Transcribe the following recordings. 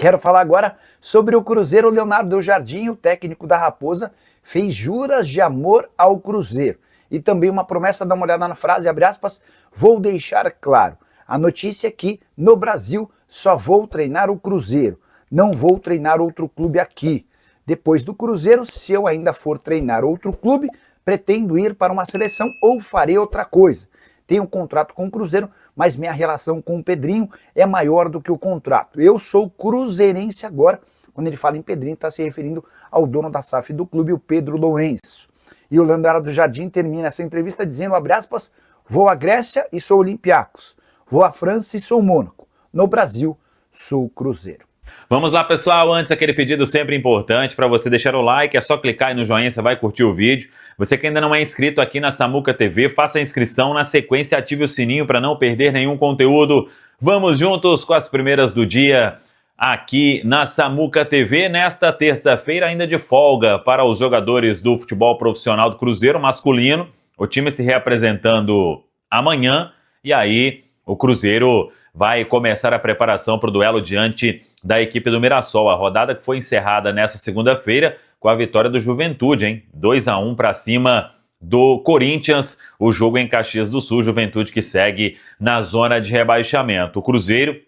Quero falar agora sobre o Cruzeiro. Leonardo Jardim, o técnico da Raposa, fez juras de amor ao Cruzeiro. E também uma promessa, dá uma olhada na frase, abre aspas, vou deixar claro. A notícia é que, no Brasil, só vou treinar o Cruzeiro. Não vou treinar outro clube aqui. Depois do Cruzeiro, se eu ainda for treinar outro clube, pretendo ir para uma seleção ou farei outra coisa. Tenho um contrato com o Cruzeiro, mas minha relação com o Pedrinho é maior do que o contrato. Eu sou cruzeirense agora. Quando ele fala em Pedrinho, está se referindo ao dono da SAF do clube, o Pedro Lourenço. E o Leonardo Jardim termina essa entrevista dizendo, abre aspas, vou à Grécia e sou Olympiacos. Vou à França e sou Mônaco. No Brasil, sou Cruzeiro. Vamos lá, pessoal, antes aquele pedido sempre importante para você deixar o like, é só clicar aí no joinha, você vai curtir o vídeo. Você que ainda não é inscrito aqui na Samuca TV, faça a inscrição, na sequência ative o sininho para não perder nenhum conteúdo. Vamos juntos com as primeiras do dia aqui na Samuca TV, nesta terça-feira ainda de folga para os jogadores do futebol profissional do Cruzeiro masculino, o time se reapresentando amanhã e aí o Cruzeiro vai começar a preparação para o duelo diante da equipe do Mirassol. A rodada que foi encerrada nesta segunda-feira com a vitória do Juventude, hein? 2-1 para cima do Corinthians, o jogo em Caxias do Sul, Juventude que segue na zona de rebaixamento. O Cruzeiro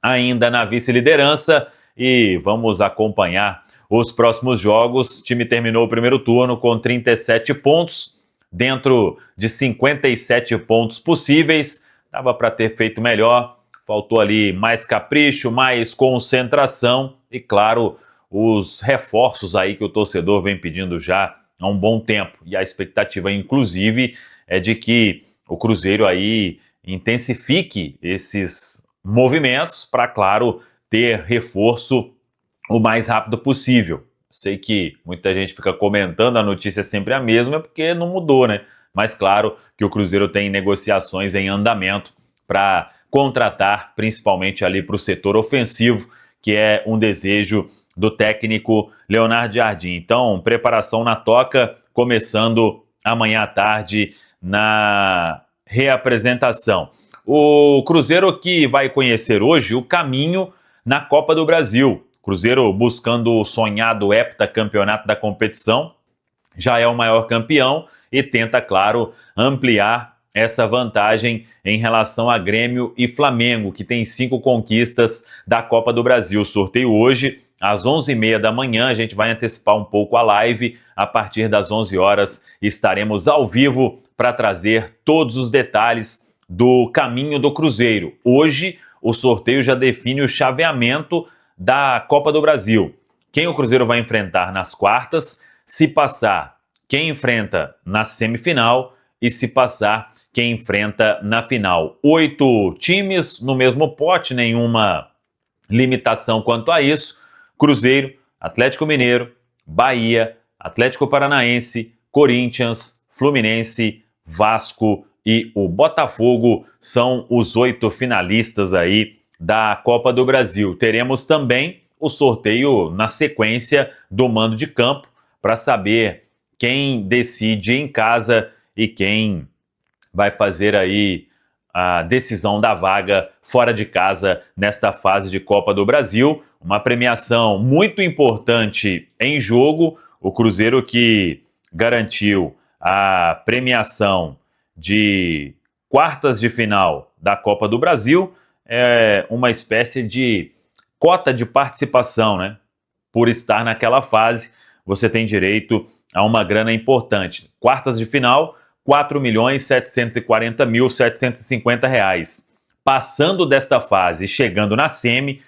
ainda na vice-liderança e vamos acompanhar os próximos jogos. O time terminou o primeiro turno com 37 pontos, dentro de 57 pontos possíveis. Dava para ter feito melhor, faltou ali mais capricho, mais concentração e, claro, os reforços aí que o torcedor vem pedindo já há um bom tempo. E a expectativa, inclusive, é de que o Cruzeiro aí intensifique esses movimentos para, claro, ter reforço o mais rápido possível. Sei que muita gente fica comentando, a notícia é sempre a mesma, porque não mudou, né? Mas claro que o Cruzeiro tem negociações em andamento para contratar, principalmente ali para o setor ofensivo, que é um desejo do técnico Leonardo Jardim. Então, preparação na toca, começando amanhã à tarde na reapresentação. O Cruzeiro que vai conhecer hoje o caminho na Copa do Brasil. Cruzeiro buscando o sonhado heptacampeonato da competição, já é o maior campeão e tenta, claro, ampliar essa vantagem em relação a Grêmio e Flamengo, que tem 5 conquistas da Copa do Brasil. Sorteio hoje, às 11h30 da manhã, a gente vai antecipar um pouco a live. A partir das 11 horas estaremos ao vivo para trazer todos os detalhes do caminho do Cruzeiro. Hoje, o sorteio já define o chaveamento da Copa do Brasil. Quem o Cruzeiro vai enfrentar nas quartas, se passar, quem enfrenta na semifinal e se passar, quem enfrenta na final. 8 times no mesmo pote, nenhuma limitação quanto a isso. Cruzeiro, Atlético Mineiro, Bahia, Atlético Paranaense, Corinthians, Fluminense, Vasco e o Botafogo são os 8 finalistas aí da Copa do Brasil. Teremos também o sorteio na sequência do mando de campo para saber quem decide em casa e quem vai fazer aí a decisão da vaga fora de casa nesta fase de Copa do Brasil. Uma premiação muito importante em jogo. O Cruzeiro que garantiu a premiação de quartas de final da Copa do Brasil é uma espécie de cota de participação, né? Por estar naquela fase, você tem direito a uma grana importante. Quartas de final, R$ 4.740.750. Passando desta fase e chegando na semi,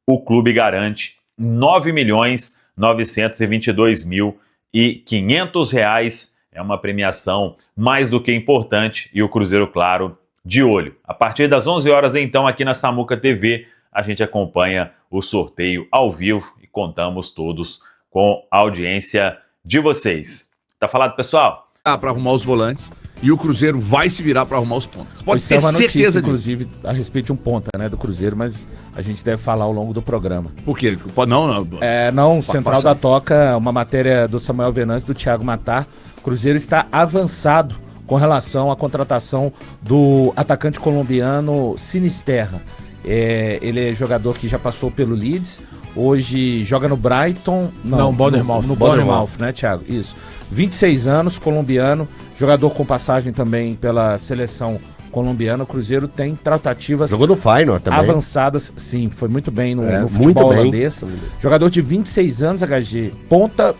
o clube garante R$ 9.922.500. É uma premiação mais do que importante e o Cruzeiro, claro, de olho. A partir das 11 horas, então, aqui na Samuca TV, a gente acompanha o sorteio ao vivo e contamos todos com a audiência de vocês. Tá falado, pessoal? Para arrumar os volantes e o Cruzeiro vai se virar para arrumar os pontas. Pode ter certeza notícia, inclusive, a respeito de um ponta, né, do Cruzeiro, mas a gente deve falar ao longo do programa. Por quê? Não. Não, Central da Toca, uma matéria do Samuel Venâncio, do Thiago Matar. O Cruzeiro está avançado com relação à contratação do atacante colombiano Sinisterra. Ele é jogador que já passou pelo Leeds, hoje joga no Brighton, Bournemouth. No Bournemouth, né, Thiago? Isso. 26 anos, colombiano, jogador com passagem também pela seleção colombiana. O Cruzeiro tem tratativas Jogou no Feyenoord também. avançadas, sim, foi muito bem no muito futebol bem. holandês. Jogador de 26 anos, HG, ponta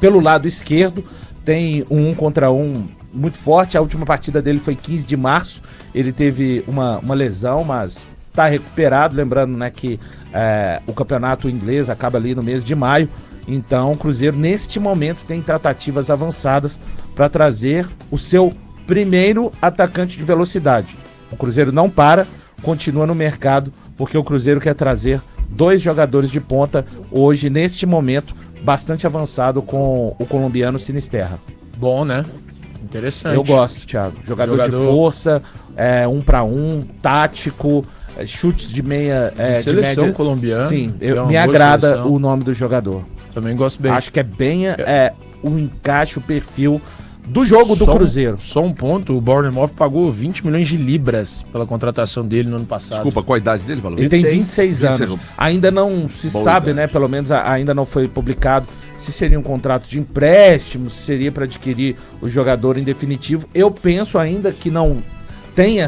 pelo lado esquerdo, tem um contra um muito forte. A última partida dele foi 15 de março, ele teve uma lesão, mas está recuperado, lembrando, né, que o campeonato inglês acaba ali no mês de maio. Então o Cruzeiro neste momento tem tratativas avançadas para trazer o seu primeiro atacante de velocidade. O Cruzeiro não para, continua no mercado, porque o Cruzeiro quer trazer 2 jogadores de ponta hoje, neste momento, bastante avançado com o colombiano Sinisterra. Bom, né? Interessante. Eu gosto, Thiago. Jogador de força, 1 para 1, tático, chutes de meia... de seleção média. colombiana. Sim, uma me boa agrada seleção. o nome do jogador. Também gosto bem. Acho que é bem o encaixe, o perfil do jogo do Cruzeiro. Só um ponto, o Bournemouth pagou 20 milhões de libras pela contratação dele no ano passado. Desculpa, qual a idade dele, Valor? Ele tem 26 anos. 26. Ainda não se Boa sabe, idade. né? Pelo menos ainda não foi publicado se seria um contrato de empréstimo, se seria para adquirir o jogador em definitivo. Eu penso ainda que não tem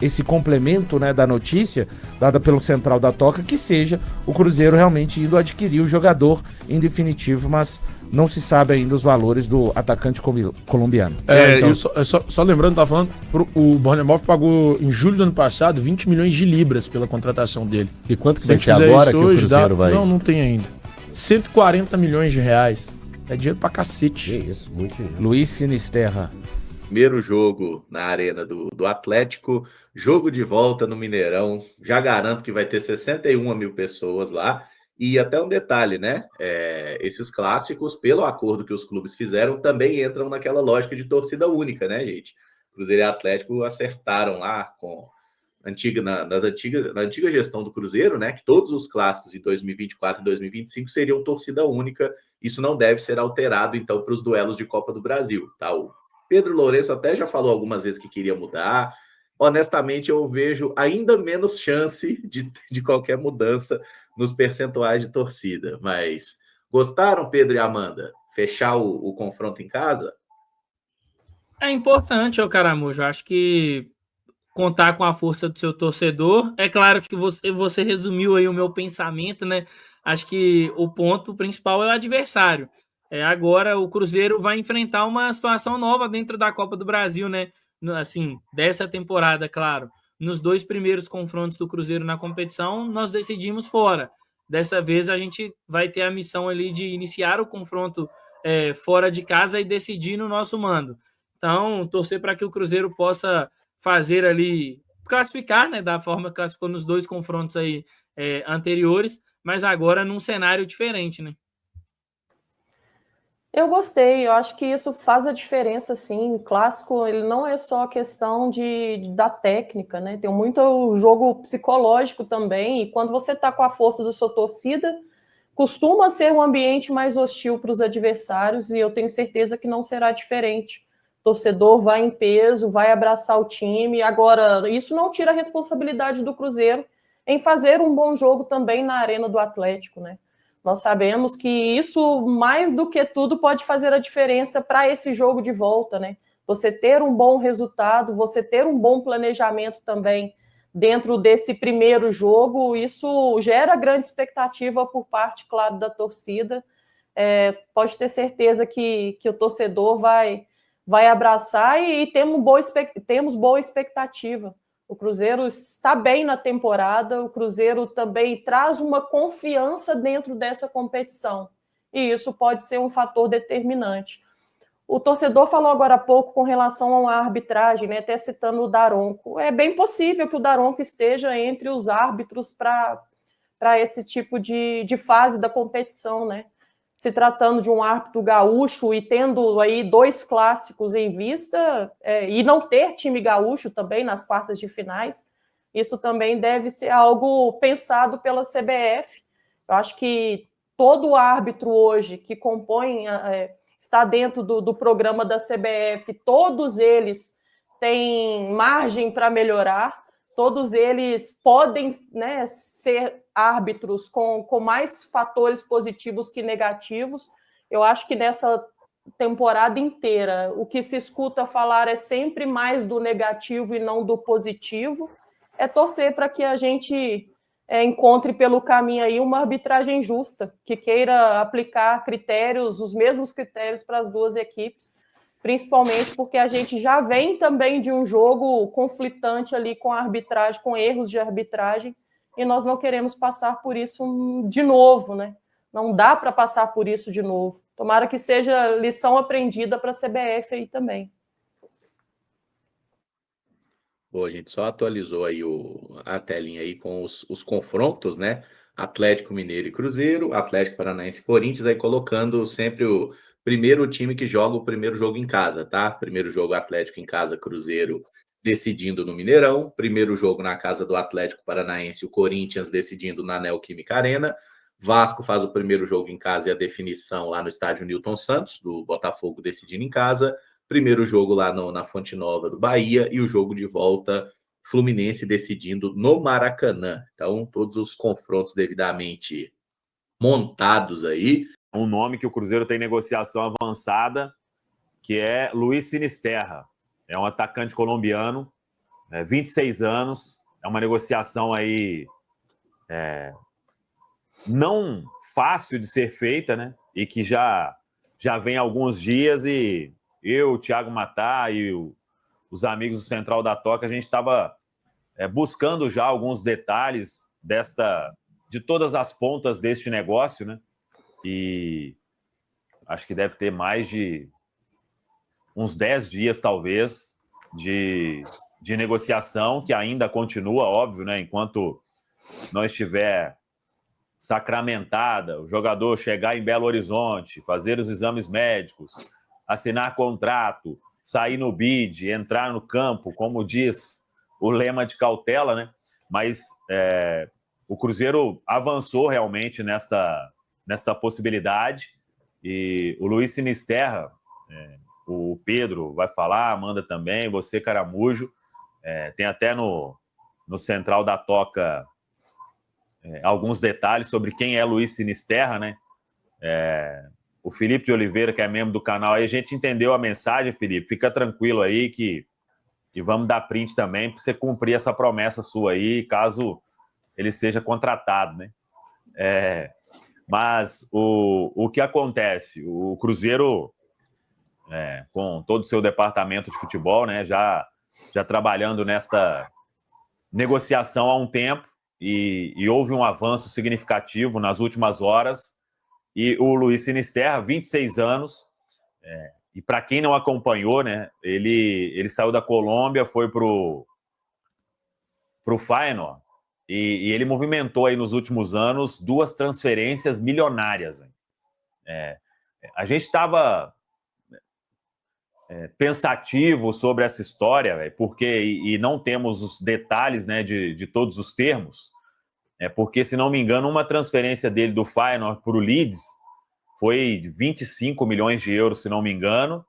esse complemento, né, da notícia dada pelo Central da Toca, que seja o Cruzeiro realmente indo adquirir o jogador em definitivo, mas não se sabe ainda os valores do atacante colombiano. Então, só lembrando, tá falando, o Bournemouth pagou em julho do ano passado 20 milhões de libras pela contratação dele. E quanto que Se vai a gente ser fizer agora isso que o hoje, Cruzeiro vai... Não tem ainda. 140 milhões de reais. É dinheiro pra cacete. Que isso, muito dinheiro. Luiz Sinisterra. Primeiro jogo na arena do Atlético, jogo de volta no Mineirão. Já garanto que vai ter 61 mil pessoas lá. E até um detalhe, né? Esses clássicos, pelo acordo que os clubes fizeram, também entram naquela lógica de torcida única, né, gente? Cruzeiro e Atlético acertaram lá na antiga gestão do Cruzeiro, né? Que todos os clássicos em 2024 e 2025 seriam torcida única. Isso não deve ser alterado, então, para os duelos de Copa do Brasil, tá? O Pedro Lourenço até já falou algumas vezes que queria mudar. Honestamente, eu vejo ainda menos chance de qualquer mudança nos percentuais de torcida. Mas gostaram, Pedro e Amanda? Fechar o confronto em casa? É importante, Caramujo. Acho que contar com a força do seu torcedor. É claro que você resumiu aí o meu pensamento, né? Acho que o ponto principal é o adversário. Agora o Cruzeiro vai enfrentar uma situação nova dentro da Copa do Brasil, né? Assim, dessa temporada, claro. Nos 2 primeiros confrontos do Cruzeiro na competição, nós decidimos fora. Dessa vez a gente vai ter a missão ali de iniciar o confronto fora de casa e decidir no nosso mando. Então, torcer para que o Cruzeiro possa fazer ali, classificar, né, da forma que classificou nos 2 confrontos aí anteriores, mas agora num cenário diferente, né? Eu gostei, eu acho que isso faz a diferença, sim. O clássico, ele não é só questão da técnica, né? Tem muito jogo psicológico também, e quando você está com a força da sua torcida, costuma ser um ambiente mais hostil para os adversários, e eu tenho certeza que não será diferente. O torcedor vai em peso, vai abraçar o time. Agora, isso não tira a responsabilidade do Cruzeiro em fazer um bom jogo também na arena do Atlético, né? Nós sabemos que isso, mais do que tudo, pode fazer a diferença para esse jogo de volta, né? Você ter um bom resultado, você ter um bom planejamento também dentro desse primeiro jogo, isso gera grande expectativa por parte, claro, da torcida. Pode ter certeza que o torcedor vai abraçar e temos boa expectativa. O Cruzeiro está bem na temporada, o Cruzeiro também traz uma confiança dentro dessa competição. E isso pode ser um fator determinante. O torcedor falou agora há pouco com relação à arbitragem, né, até citando o Daronco. É bem possível que o Daronco esteja entre os árbitros para esse tipo de fase da competição, né? Se tratando de um árbitro gaúcho e tendo aí 2 clássicos em vista, e não ter time gaúcho também nas quartas de finais, isso também deve ser algo pensado pela CBF. Eu acho que todo árbitro hoje que compõe, está dentro do programa da CBF, todos eles têm margem para melhorar, todos eles podem, né, ser árbitros com mais fatores positivos que negativos. Eu acho que nessa temporada inteira o que se escuta falar é sempre mais do negativo e não do positivo. É torcer para que a gente encontre pelo caminho aí uma arbitragem justa, que queira aplicar critérios, os mesmos critérios para as duas equipes, principalmente porque a gente já vem também de um jogo conflitante ali com a arbitragem, com erros de arbitragem, e nós não queremos passar por isso de novo, né? Não dá para passar por isso de novo. Tomara que seja lição aprendida para a CBF aí também. Bom, a gente só atualizou aí a telinha aí com os confrontos, né? Atlético Mineiro e Cruzeiro, Atlético Paranaense e Corinthians, aí colocando sempre o primeiro time que joga o primeiro jogo em casa, tá? Primeiro jogo Atlético em casa, Cruzeiro decidindo no Mineirão, primeiro jogo na casa do Atlético Paranaense, o Corinthians decidindo na Neoquímica Arena, Vasco faz o primeiro jogo em casa e a definição lá no estádio Newton Santos, do Botafogo decidindo em casa, primeiro jogo lá na Fonte Nova do Bahia e o jogo de volta Fluminense decidindo no Maracanã. Então, todos os confrontos devidamente montados aí. Um nome que o Cruzeiro tem negociação avançada, que é Luiz Sinisterra. É um atacante colombiano, 26 anos, é uma negociação aí não fácil de ser feita, né? E que já vem há alguns dias e eu, o Thiago Matá e os amigos do Central da Toca, a gente estava buscando já alguns detalhes de todas as pontas deste negócio, né? E acho que deve ter mais de uns 10 dias, talvez, de negociação, que ainda continua, óbvio, né? Enquanto não estiver sacramentada, o jogador chegar em Belo Horizonte, fazer os exames médicos, assinar contrato, sair no bid, entrar no campo, como diz o lema de cautela, né? Mas o Cruzeiro avançou realmente nesta possibilidade e o Luiz Sinisterra, o Pedro vai falar, Amanda também, você, Caramujo, tem até no Central da Toca alguns detalhes sobre quem é Luiz Sinisterra, né? O Felipe de Oliveira, que é membro do canal, aí a gente entendeu a mensagem, Felipe, fica tranquilo aí e vamos dar print também para você cumprir essa promessa sua aí, caso ele seja contratado, né? Mas o que acontece? O Cruzeiro, com todo o seu departamento de futebol, né, já trabalhando nesta negociação há um tempo, e houve um avanço significativo nas últimas horas, e o Luiz Sinisterra, 26 anos, e para quem não acompanhou, né, ele saiu da Colômbia, foi pro Feyenoord, e ele movimentou aí nos últimos anos 2 transferências milionárias. A gente estava pensativo sobre essa história, porque e não temos os detalhes, né, de todos os termos, porque, se não me engano, uma transferência dele do Feyenoord para o Leeds foi 25 milhões de euros, se não me engano,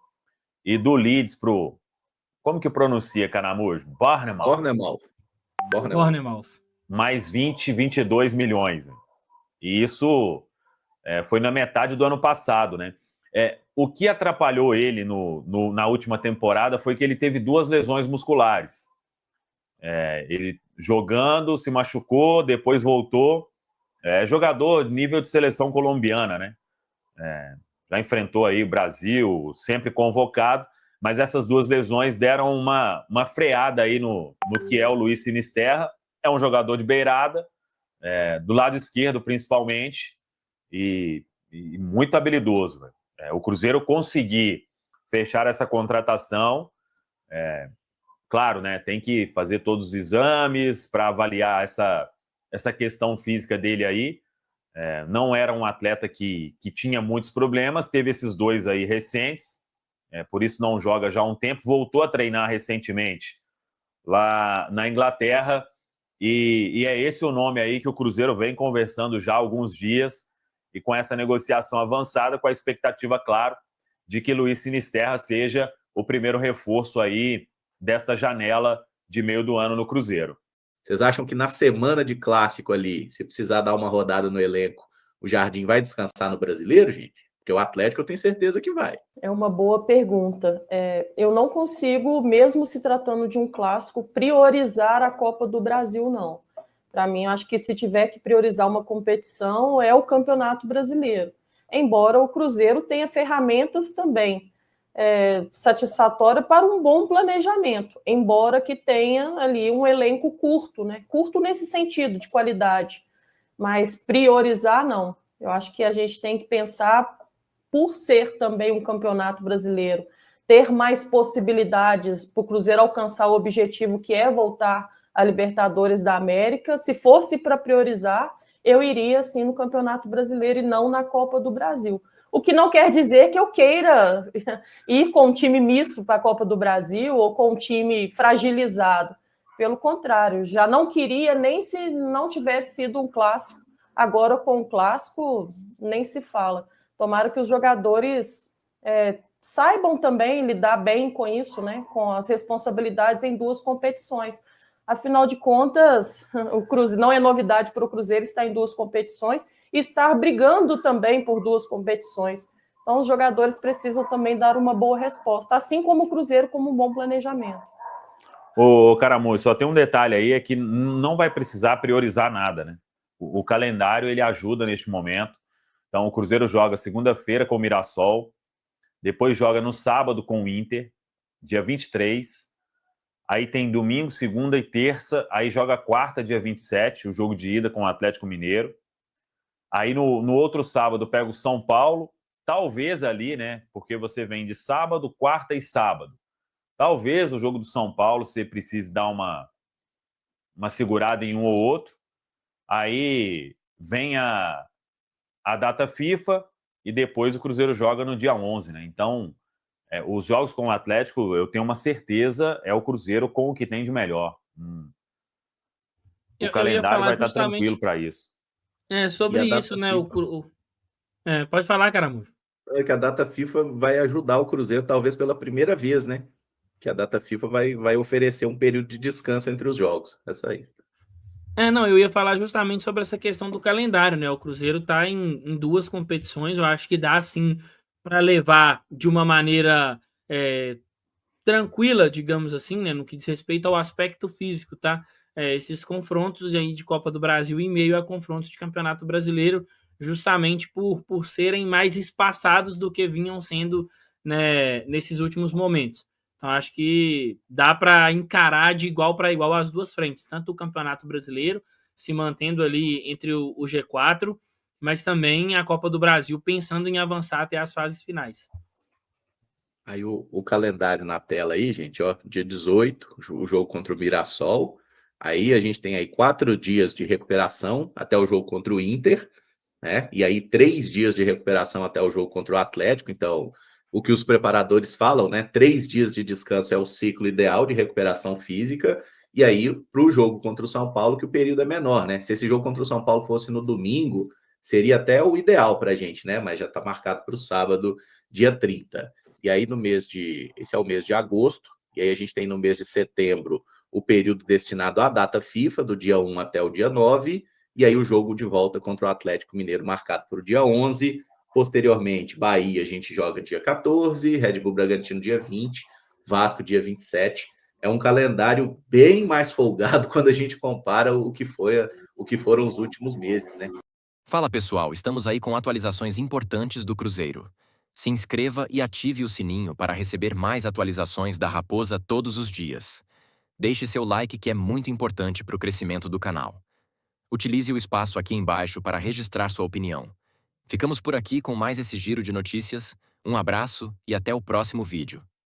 e do Leeds para o... Como que pronuncia, Caramujo? Bournemouth. Mais 22 milhões. E isso foi na metade do ano passado, né? O que atrapalhou ele na última temporada foi que ele teve 2 lesões musculares. Ele jogando, se machucou, depois voltou. Jogador nível de seleção colombiana, né? Já enfrentou aí o Brasil, sempre convocado, mas essas 2 lesões deram uma freada aí no que é o Luiz Sinisterra. É um jogador de beirada, do lado esquerdo principalmente, e muito habilidoso, velho. O Cruzeiro conseguir fechar essa contratação, claro, né, tem que fazer todos os exames para avaliar essa questão física dele aí. Não era um atleta que tinha muitos problemas, teve esses 2 aí recentes, por isso não joga já há um tempo, voltou a treinar recentemente lá na Inglaterra, e é esse o nome aí que o Cruzeiro vem conversando já há alguns dias, e com essa negociação avançada, com a expectativa, claro, de que Luiz Sinisterra seja o primeiro reforço aí desta janela de meio do ano no Cruzeiro. Vocês acham que na semana de clássico ali, se precisar dar uma rodada no elenco, o Jardim vai descansar no Brasileiro, gente? Porque o Atlético eu tenho certeza que vai. É uma boa pergunta. Eu não consigo, mesmo se tratando de um clássico, priorizar a Copa do Brasil, não. Para mim, acho que se tiver que priorizar uma competição, é o Campeonato Brasileiro. Embora o Cruzeiro tenha ferramentas também satisfatórias para um bom planejamento, embora que tenha ali um elenco curto, né? Curto nesse sentido, de qualidade. Mas priorizar, não. Eu acho que a gente tem que pensar, por ser também um campeonato brasileiro, ter mais possibilidades para o Cruzeiro alcançar o objetivo que é voltar a Libertadores da América. Se fosse para priorizar, eu iria sim no Campeonato Brasileiro e não na Copa do Brasil. O que não quer dizer que eu queira ir com um time misto para a Copa do Brasil ou com um time fragilizado. Pelo contrário, já não queria nem se não tivesse sido um clássico. Agora, com o clássico, nem se fala. Tomara que os jogadores saibam também lidar bem com isso, né? Com as responsabilidades em duas competições. Afinal de contas, o Cruzeiro não é novidade para o Cruzeiro estar em duas competições e estar brigando também por duas competições. Então, os jogadores precisam também dar uma boa resposta, assim como o Cruzeiro, como um bom planejamento. Ô, Caramujo, só tem um detalhe aí, é que não vai precisar priorizar nada, né? O calendário, ele ajuda neste momento. Então, o Cruzeiro joga segunda-feira com o Mirassol, depois joga no sábado com o Inter, dia 23. Aí tem domingo, segunda e terça, aí joga quarta, dia 27, o jogo de ida com o Atlético Mineiro. Aí no outro sábado pega o São Paulo, talvez ali, né? Porque você vem de sábado, quarta e sábado. Talvez o jogo do São Paulo você precise dar uma segurada em um ou outro. Aí vem a data FIFA e depois o Cruzeiro joga no dia 11, né? Então, os jogos com o Atlético, eu tenho uma certeza, é o Cruzeiro com o que tem de melhor. O calendário vai estar tranquilo para isso. Sobre isso, né? Pode falar, Caramujo. É que a data FIFA vai ajudar o Cruzeiro, talvez pela primeira vez, né? Que a data FIFA vai oferecer um período de descanso entre os jogos. É só isso. Não, eu ia falar justamente sobre essa questão do calendário, né? O Cruzeiro está em duas competições, eu acho que dá sim para levar de uma maneira tranquila, digamos assim, né? No que diz respeito ao aspecto físico, tá? Esses confrontos aí de Copa do Brasil em meio a confrontos de Campeonato Brasileiro, justamente por serem mais espaçados do que vinham sendo, né, nesses últimos momentos. Então, acho que dá para encarar de igual para igual as duas frentes, tanto o Campeonato Brasileiro se mantendo ali entre o G4, mas também a Copa do Brasil pensando em avançar até as fases finais. Aí o calendário na tela aí, gente, ó, dia 18, o jogo contra o Mirassol. Aí a gente tem aí 4 dias de recuperação até o jogo contra o Inter, né? E aí 3 dias de recuperação até o jogo contra o Atlético. Então, o que os preparadores falam, né? 3 dias de descanso é o ciclo ideal de recuperação física. E aí, para o jogo contra o São Paulo, que o período é menor, né? Se esse jogo contra o São Paulo fosse no domingo, seria até o ideal para a gente, né? Mas já está marcado para o sábado, dia 30. E aí, esse é o mês de agosto, e aí a gente tem no mês de setembro o período destinado à data FIFA, do dia 1 até o dia 9, e aí o jogo de volta contra o Atlético Mineiro marcado para o dia 11. Posteriormente, Bahia a gente joga dia 14, Red Bull Bragantino dia 20, Vasco dia 27. É um calendário bem mais folgado quando a gente compara o que foram os últimos meses, né? Fala pessoal, estamos aí com atualizações importantes do Cruzeiro. Se inscreva e ative o sininho para receber mais atualizações da Raposa todos os dias. Deixe seu like que é muito importante para o crescimento do canal. Utilize o espaço aqui embaixo para registrar sua opinião. Ficamos por aqui com mais esse giro de notícias. Um abraço e até o próximo vídeo.